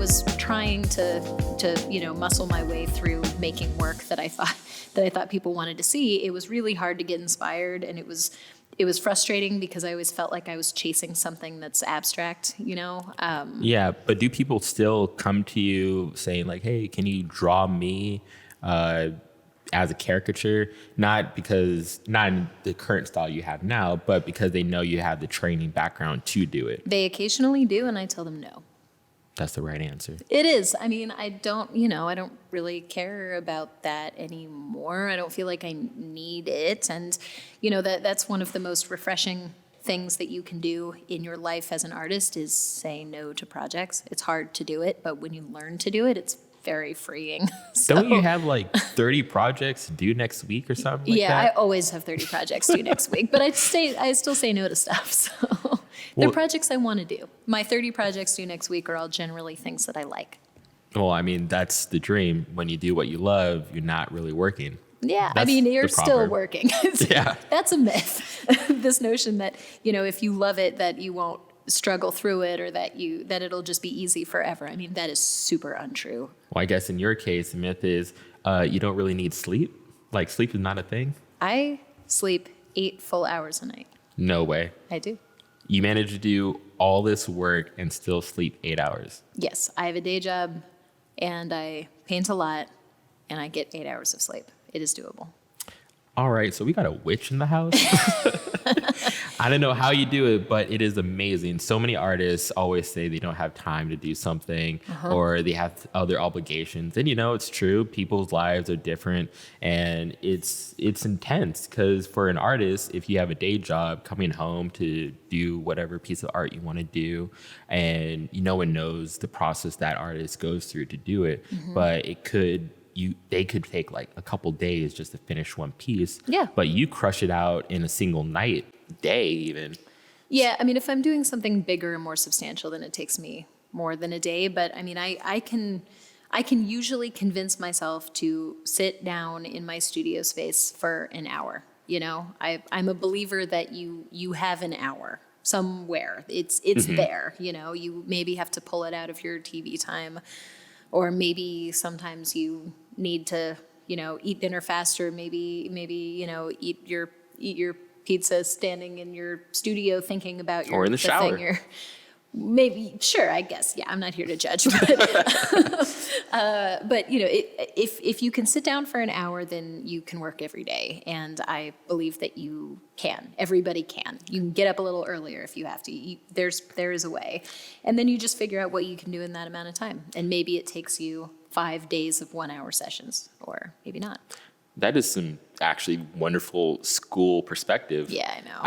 was trying to muscle my way through making work that I thought people wanted to see, it was really hard to get inspired, and it was frustrating because I always felt like I was chasing something that's abstract, Yeah, but do people still come to you saying like, "Hey, can you draw me as a caricature?" Not in the current style you have now, but because they know you have the training background to do it. They occasionally do, and I tell them no. That's the right answer. It is. I mean, I don't really care about that anymore. I don't feel like I need it. And, that's one of the most refreshing things that you can do in your life as an artist is say no to projects. It's hard to do it, but when you learn to do it, it's very freeing. Don't you have like 30 projects due next week or something like that? Yeah, I always have 30 projects due next week, but I still say no to stuff. So they're projects I want to do. My 30 projects due next week are all generally things that I like. Well, I mean, that's the dream. When you do what you love, you're not really working. Yeah, That's you're still working. Yeah. That's a myth. This notion that, if you love it, that you won't struggle through it, or that it'll just be easy forever. I mean, that is super untrue. Well, I guess in your case, the myth is you don't really need sleep. Like, sleep is not a thing. I sleep 8 full hours a night. No way. I do. You manage to do all this work and still sleep 8 hours. Yes, I have a day job, and I paint a lot, and I get 8 hours of sleep. It is doable. All right, so we got a witch in the house. I don't know how you do it, but it is amazing. So many artists always say they don't have time to do something, or they have other obligations. And it's true. People's lives are different, and it's intense because for an artist, if you have a day job, coming home to do whatever piece of art you want to do, and no one knows the process that artist goes through to do it, but they could take like a couple days just to finish one piece. Yeah. But you crush it out in a single night, day even. Yeah, I mean, if I'm doing something bigger and more substantial, then it takes me more than a day. But I mean, I can usually convince myself to sit down in my studio space for an hour. I'm a believer that you have an hour somewhere. It's there. You maybe have to pull it out of your TV time, or maybe sometimes you need to, eat dinner faster. Maybe, eat your pizza standing in your studio thinking about or in the shower. Thing maybe, sure, I guess. Yeah, I'm not here to judge, but if you can sit down for an hour, then you can work every day, and I believe that you can. Everybody can. You can get up a little earlier if you have to. There is a way, and then you just figure out what you can do in that amount of time, and maybe it takes you 5 days of 1 hour sessions, or maybe not. That is some actually wonderful school perspective. Yeah, I know.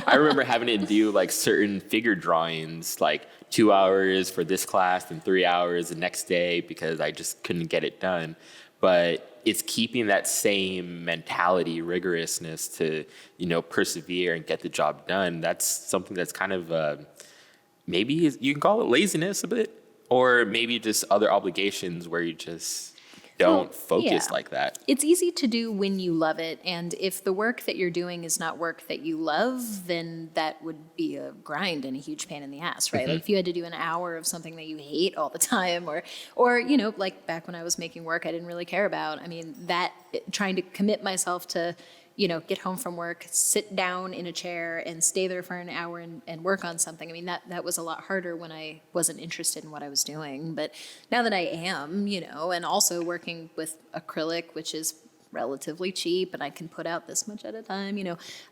I remember having to do like certain figure drawings, like 2 hours for this class and 3 hours the next day because I just couldn't get it done. But it's keeping that same mentality, rigorousness to, persevere and get the job done. That's something that's kind of maybe you can call it laziness a bit, or maybe just other obligations where you just don't focus like that. It's easy to do when you love it. And if the work that you're doing is not work that you love, then that would be a grind and a huge pain in the ass, right? Like if you had to do an hour of something that you hate all the time, or like back when I was making work I didn't really care about. I mean, trying to commit myself to, get home from work, sit down in a chair and stay there for an hour and work on something. I mean, that was a lot harder when I wasn't interested in what I was doing. But now that I am, and also working with acrylic, which is relatively cheap and I can put out this much at a time,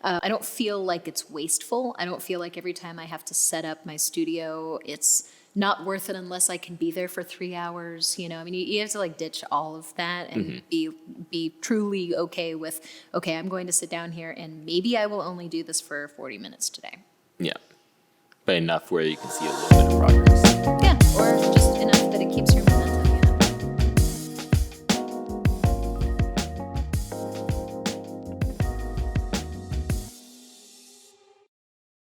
I don't feel like it's wasteful. I don't feel like every time I have to set up my studio, it's not worth it unless I can be there for 3 hours. I mean, you have to like ditch all of that and be truly okay with, okay, I'm going to sit down here and maybe I will only do this for 40 minutes today. Yeah. But enough where you can see a little bit of progress.